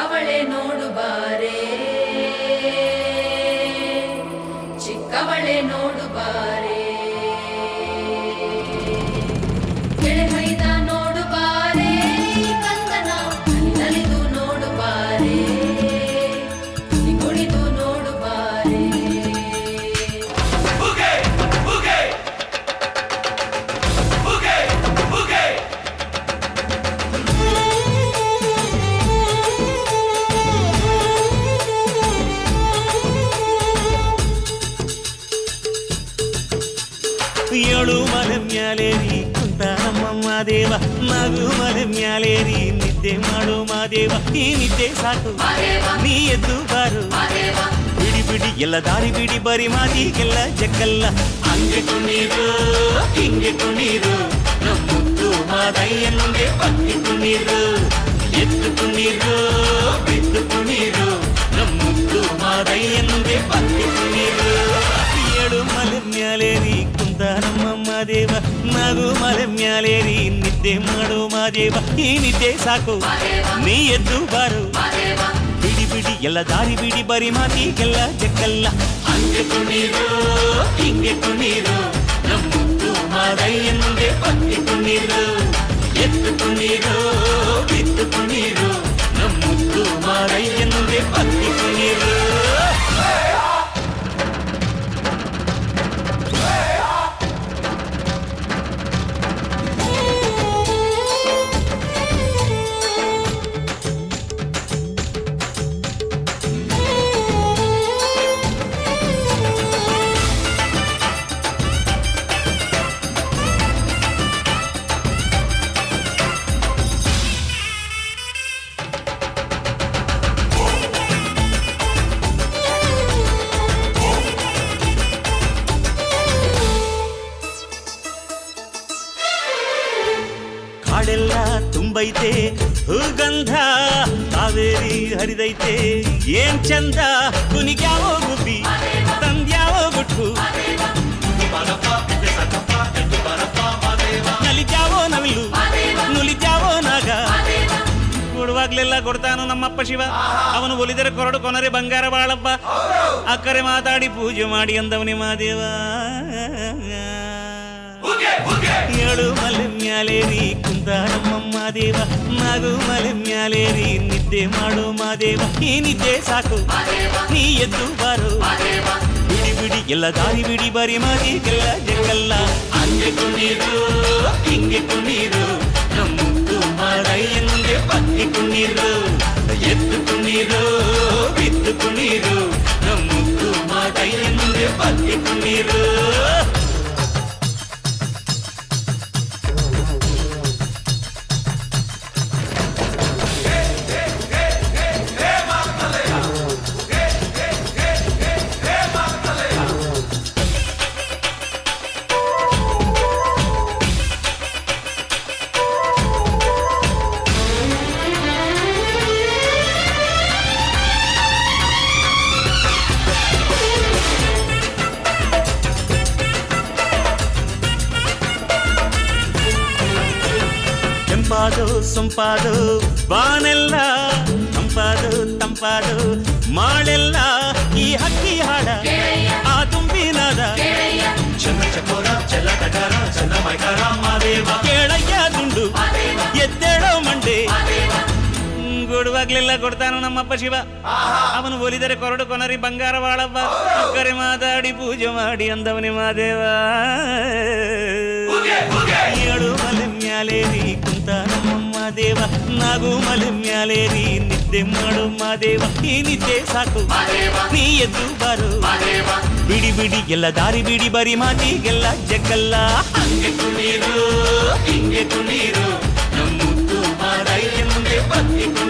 ಚಿಕ್ಕವಳೆ ನೋಡು ಬಾರೆ, ಚಿಕ್ಕವಳೆ ನೋಡು ಬಾರೆ, ಕೆಳೆ ಮೈದ ನೋಡು ಬಾರೆ, ಕಂದನ ನಲಿದು ನೋಡು ಬಾರೆ, ಕುಣಿದು ನೋಡು ಬಾರೆ. ಏಳು ಮಲೆ ಮ್ಯಾಲೇರಿ ಕುಂತ ನಮ್ಮಮ್ಮ ದೇವ, ನಗು ಮಲೆ ಮ್ಯಾಲೇರಿ ನಿದ್ದೆ ಮಾಡು ಮಾದೇವ. ಈ ನಿದ್ದೆ ಸಾಕು ನೀ ಎದ್ದು ಬಾರು, ಬಿಡಿ ಬಿಡಿ ಎಲ್ಲ ದಾರಿ ಬಿಡಿ, ಬರಿ ಮಾತಿಗೆಲ್ಲ ಜಕ್ಕಲ್ಲ. ಹಂಗೆ ಕುಣೀರು ಹಿಂಗೆ ಕುಣೀರು, ನಮ್ಮುತ್ತು ಮಾದಯ್ಯನಿಗೆ ಪಕ್ಕಿ ಕುಣೀರು. ಎದ್ದು ಕುಣೀರು ಬಿದ್ದು ಕುಣೀರು, ನಮ್ಮುತ್ತು ಮಾದಯ್ಯನಿಗೆ ಪಕ್ಕಿ ಕುಣೀರು. ಏಳು ಮಲೆ ಮ್ಯಾಲೇರಿ ಕುಂತ ನಮ್ಮಮ್ಮ ದೇವ, ನಗು ಮಲೆ ಮ್ಯಾಲೇರಿ ನಿದ್ದೆ ಮಾಡು ಮಾದೇವ. ಈ ನಿದ್ದೆ ಸಾಕು ನೀ ಎದ್ದು ಬಾರು, ಬಿಡಿ ಬಿಡಿ ಎಲ್ಲ ದಾರಿ ಬಿಡಿ, ಬರಿ ಮಾತಿಗೆಲ್ಲ ಜಕ್ಕಲ್ಲ. ಹಂಗೆ ಕುಣೀರು ಹಿಂಗೆ ಕುಣೀರು, ನಮ್ಮುತ್ತು ಮಾದಯ್ಯನಿಗೆ ಪಕ್ಕಿ ಕುಣೀರು. ಎದ್ದು ಕುಣೀರು ಬಿದ್ದು ಕುಣೀರು, ನಮ್ಮುತ್ತು ಮಾದಯ್ಯನಿಗೆ ಪಕ್ಕಿ ಕುಣೀರು. ಕಾಡೆಲ್ಲ ತುಂಬೈತೆ ಹೂಗಂಧ, ಕಾವೇರಿ ಹರಿದೈತೆ ಏನ್ ಚಂದ. ಕುನಿಗ್ಯಾವೋ ಗುಬ್ಬಿ ತಂದ್ಯಾವೋ ಗುಟ್ಟು, ನಲಿದ್ಯಾವೋ ನವಿಲು ನುಲಿದ್ಯಾವೋ ನಾಗ. ಕೊಡುವಾಗ್ಲೆಲ್ಲ ಕೊಡ್ತಾನು ನಮ್ಮಪ್ಪ ಶಿವ, ಅವನು ಒಲಿದರೆ ಕೊರಡು ಕೊನರೆ ಬಂಗಾರ ಬಾಳಪ್ಪ. ಅಕ್ಕರೆ ಮಾತಾಡಿ ಪೂಜೆ ಮಾಡಿ ಅಂದವನಿ ಮಾದೇವ. ಏಳು ಮಲೆ ಮ್ಯಾಲೇರಿ ಕುಂತ ನಮ್ಮಮ್ಮ ದೇವ, ನಗು ಮಲೆ ಮ್ಯಾಲೇರಿ ನಿದ್ದೆ ಮಾಡು ಮಾದೇವ. ಈ ನಿದ್ದೆ ಸಾಕು ನೀ ಎದ್ದು ಬಾರು, ಬಿಡಿ ಬಿಡಿ ಎಲ್ಲ ದಾರಿ ಬಿಡಿ, ಬರಿ ಮಾತಿಗೆಲ್ಲ ಜಕ್ಕಲ್ಲ. ಹಂಗೆ ಕುಣೀರು ಹಿಂಗೆ ಕುಣೀರು, ನಮ್ಮುತ್ತು ಮಾದಯ್ಯನಿಗೆ ಪಕ್ಕಿ ಕುಣೀರು. ಎದ್ದು ಕುಣೀರು ಬಿದ್ದು ಕುಣೀರು, ನಮ್ಮುತ್ತು ಮಾದಯ್ಯನಿಗೆ ಪಕ್ಕಿ ಕುಣೀರು. ತಂಪಾದು ಸೊಂಪಾದು ಬಾನೆಲ್ಲ, ತಂಪಾದು ತಂಪಾದು ಮಾಳೆಲ್ಲ. ಈ ಹಕ್ಕಿ ಹಾಡ ಆ ತುಂಬಿನಾದ, ಚನ್ನ ಚಕೋರ ಚಲ್ಲ ಟಗರ ಚನ್ನ ಮೈಕರ ಮಾದೇವ. ಕೇಳಯ್ಯ ದುಂಡು ಎದ್ದೇಳೋ ಮಂಡೆ, ಕೊಡುವಾಗ್ಲೆಲ್ಲ ಕೊಡ್ತಾನು ನಮ್ಮಪ್ಪ ಶಿವ, ಅವನು ಒಲಿದರೆ ಕೊರಡು ಕೊನರಿ ಬಂಗಾರ ಬಾಳಪ್ಪ. ಅಕ್ಕರೆ ಮಾತಾಡಿ ಪೂಜೆ ಮಾಡಿ ಅಂದವನಿ ಮಾದೇವ. ಏಳು ಮಲೆ ಮ್ಯಾಲೇರಿ ಕುಂತ ನಮ್ಮಮ್ಮ ದೇವ, ನಗು ಮಲೆ ಮ್ಯಾಲೇರಿ ನಿದ್ದೆ ಮಾಡು ಮಾದೇವ. ಈ ನಿದ್ದೆ ಸಾಕು ನೀ ಎದ್ದು ಬಾರು, ಬಿಡಿ ಬಿಡಿ ಎಲ್ಲ ದಾರಿ ಬಿಡಿ, ಬರಿ ಮಾತಿಗೆಲ್ಲ ಜಕ್ಕಲ್ಲ. ಹಂಗೆ ಕುಣೀರು ಹಿಂಗೆ ಕುಣೀರು, ನಮ್ಮುತ್ತು ಮಾದಯ್ಯನಿಗೆ ಪಕ್ಕಿ ಕುಣೀರು.